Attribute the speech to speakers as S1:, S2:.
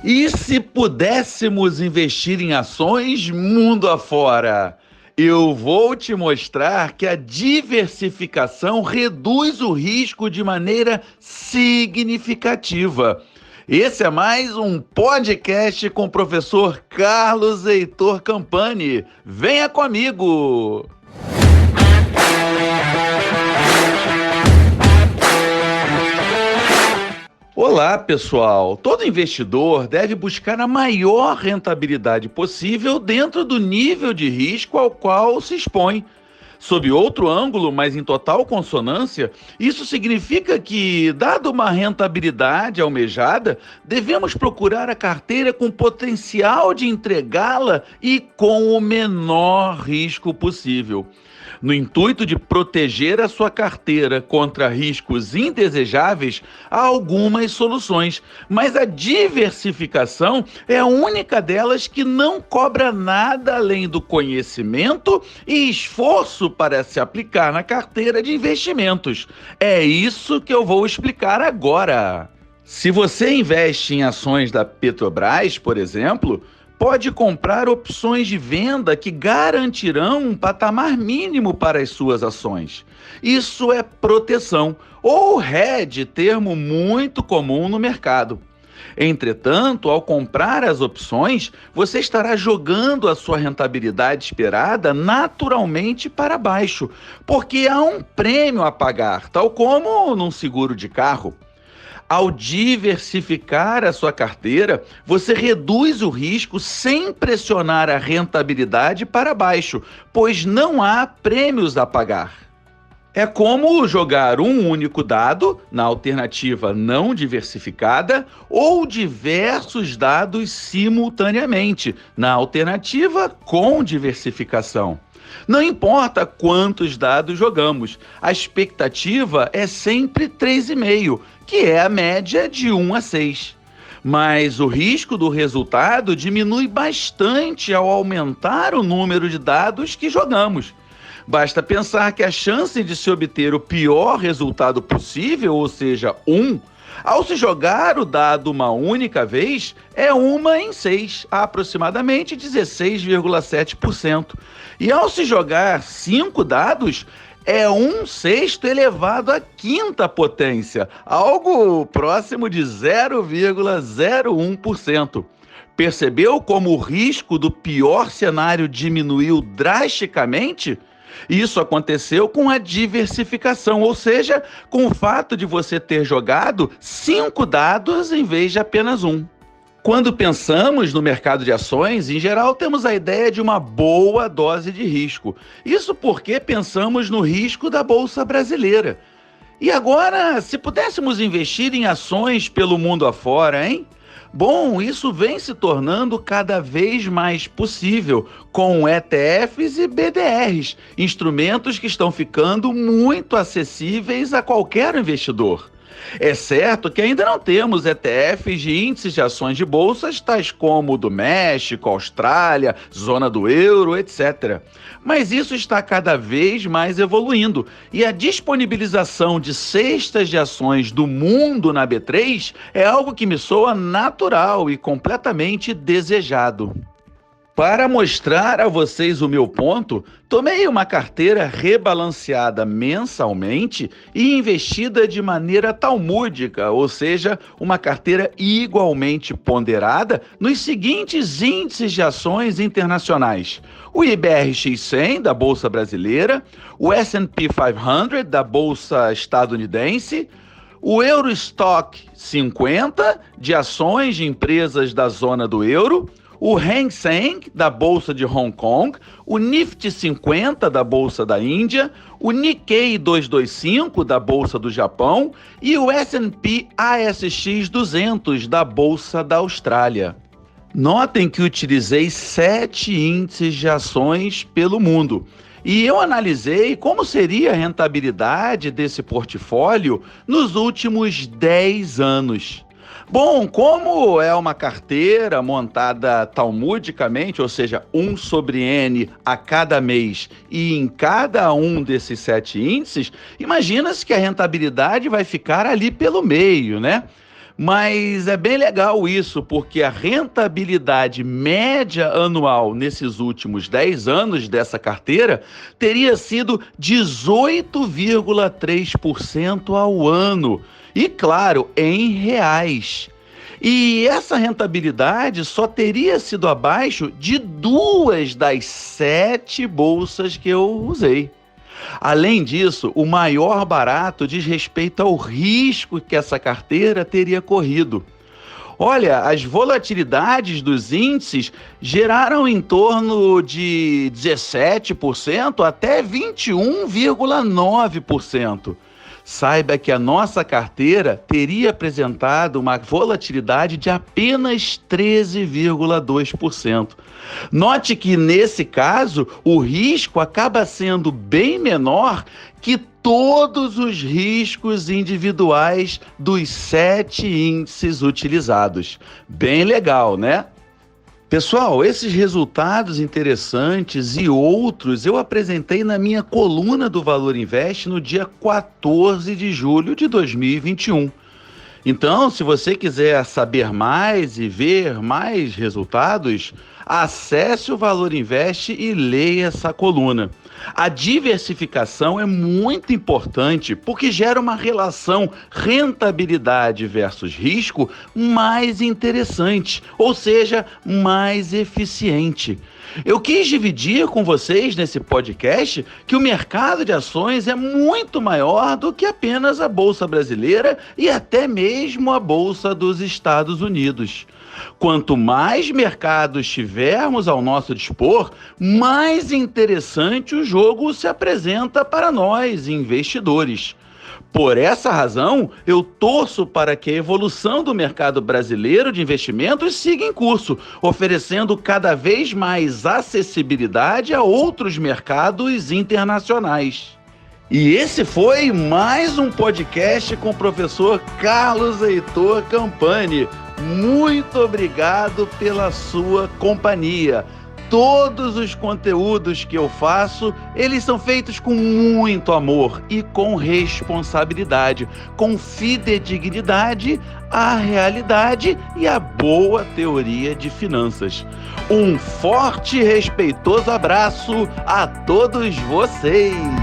S1: E se pudéssemos investir em ações mundo afora? Eu vou te mostrar que a diversificação reduz o risco de maneira significativa. Esse é mais um podcast com o professor Carlos Heitor Campani. Venha comigo! Olá, pessoal! Todo investidor deve buscar a maior rentabilidade possível dentro do nível de risco ao qual se expõe. Sob outro ângulo, mas em total consonância, isso significa que, dada uma rentabilidade almejada, devemos procurar a carteira com potencial de entregá-la e com o menor risco possível. No intuito de proteger a sua carteira contra riscos indesejáveis, há algumas soluções, mas a diversificação é a única delas que não cobra nada além do conhecimento e esforço para se aplicar na carteira de investimentos. É isso que eu vou explicar agora. Se você investe em ações da Petrobras, por exemplo, pode comprar opções de venda que garantirão um patamar mínimo para as suas ações. Isso é proteção, ou hedge, termo muito comum no mercado. Entretanto, ao comprar as opções, você estará jogando a sua rentabilidade esperada naturalmente para baixo, porque há um prêmio a pagar, tal como num seguro de carro. Ao diversificar a sua carteira, você reduz o risco sem pressionar a rentabilidade para baixo, pois não há prêmios a pagar. É como jogar um único dado, na alternativa não diversificada, ou diversos dados simultaneamente, na alternativa com diversificação. Não importa quantos dados jogamos, a expectativa é sempre 3,5, que é a média de 1 a 6. Mas o risco do resultado diminui bastante ao aumentar o número de dados que jogamos. Basta pensar que a chance de se obter o pior resultado possível, ou seja, 1, ao se jogar o dado uma única vez, é 1 em 6, aproximadamente 16,7%. E ao se jogar 5 dados, é 1/6 elevado à quinta potência, algo próximo de 0,01%. Percebeu como o risco do pior cenário diminuiu drasticamente? Isso aconteceu com a diversificação, ou seja, com o fato de você ter jogado 5 dados em vez de apenas 1. Quando pensamos no mercado de ações, em geral temos a ideia de uma boa dose de risco. Isso porque pensamos no risco da Bolsa Brasileira. E agora, se pudéssemos investir em ações pelo mundo afora, hein? Bom, isso vem se tornando cada vez mais possível com ETFs e BDRs, instrumentos que estão ficando muito acessíveis a qualquer investidor. É certo que ainda não temos ETFs de índices de ações de bolsas, tais como o do México, Austrália, zona do euro, etc. Mas isso está cada vez mais evoluindo e a disponibilização de cestas de ações do mundo na B3 é algo que me soa natural e completamente desejado. Para mostrar a vocês o meu ponto, tomei uma carteira rebalanceada mensalmente e investida de maneira talmúdica, ou seja, uma carteira igualmente ponderada nos seguintes índices de ações internacionais: o IBRX-100 da Bolsa Brasileira, o S&P 500 da Bolsa Estadunidense, o Eurostock 50 de ações de empresas da zona do euro, o Hang Seng, da Bolsa de Hong Kong, o Nifty 50, da Bolsa da Índia, o Nikkei 225, da Bolsa do Japão, e o S&P ASX 200, da Bolsa da Austrália. Notem que utilizei 7 índices de ações pelo mundo. E eu analisei como seria a rentabilidade desse portfólio nos últimos 10 anos. Bom, como é uma carteira montada talmudicamente, ou seja, 1/N a cada mês e em cada um desses 7 índices, imagina-se que a rentabilidade vai ficar ali pelo meio, né? Mas é bem legal isso, porque a rentabilidade média anual nesses últimos 10 anos dessa carteira teria sido 18,3% ao ano. E claro, em reais. E essa rentabilidade só teria sido abaixo de 2 das 7 bolsas que eu usei. Além disso, o maior barato diz respeito ao risco que essa carteira teria corrido. Olha, as volatilidades dos índices geraram em torno de 17% até 21,9%. Saiba que a nossa carteira teria apresentado uma volatilidade de apenas 13,2%. Note que, nesse caso, o risco acaba sendo bem menor que todos os riscos individuais dos 7 índices utilizados. Bem legal, né? Pessoal, esses resultados interessantes e outros eu apresentei na minha coluna do Valor Invest no dia 14 de julho de 2021. Então, se você quiser saber mais e ver mais resultados, acesse o Valor Invest e leia essa coluna. A diversificação é muito importante porque gera uma relação rentabilidade versus risco mais interessante, ou seja, mais eficiente. Eu quis dividir com vocês nesse podcast que o mercado de ações é muito maior do que apenas a Bolsa Brasileira e até mesmo a Bolsa dos Estados Unidos. Quanto mais mercados tivermos ao nosso dispor, mais interessante o jogo se apresenta para nós, investidores. Por essa razão, eu torço para que a evolução do mercado brasileiro de investimentos siga em curso, oferecendo cada vez mais acessibilidade a outros mercados internacionais. E esse foi mais um podcast com o professor Carlos Heitor Campani. Muito obrigado pela sua companhia. Todos os conteúdos que eu faço, eles são feitos com muito amor e com responsabilidade, com fidedignidade à realidade e à boa teoria de finanças. Um forte e respeitoso abraço a todos vocês!